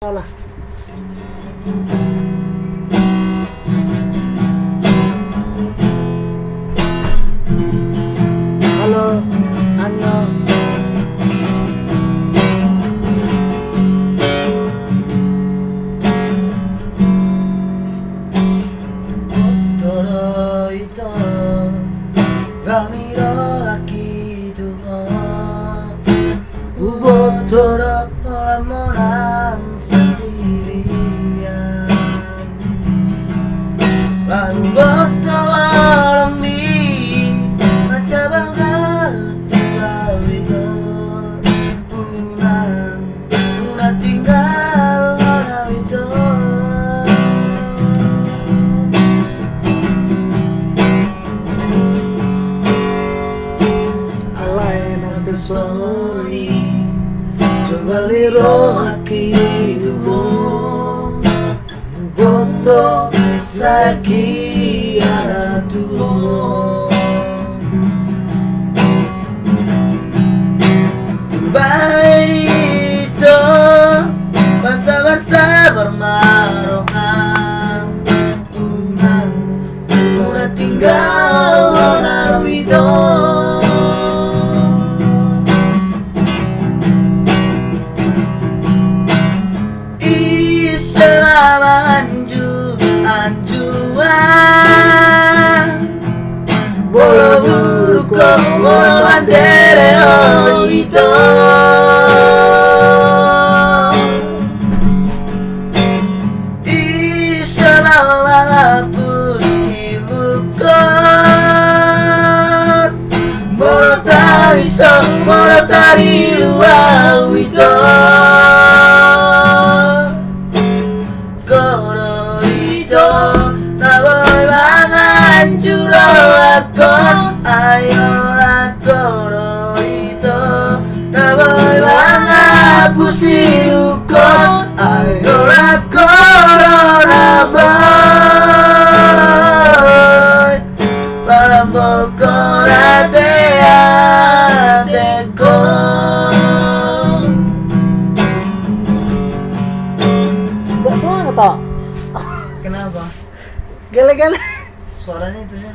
Lah. Halo, Anyo. Toroito, ganiro akidugo, ubotoro orang sendirian. Lalu bertolong mi macam bangga tua itu una tinggal orang itu. Alai nang pesori jogaliro akidugo goto saki aratuo baito basa-basa bermarongan udah tinggal orang itu. Bolo burko, bolo bandere oito. Isa malapus kilukot, bolo taiso, bolo tari luau itu. Koro itu, naboy bangan juro. Ayo koro itu naboy banga pusilukon. Ayo koro naboy para bokorate ateko. Gak suara toh? Kenapa? Gele-gele suaranya itunya.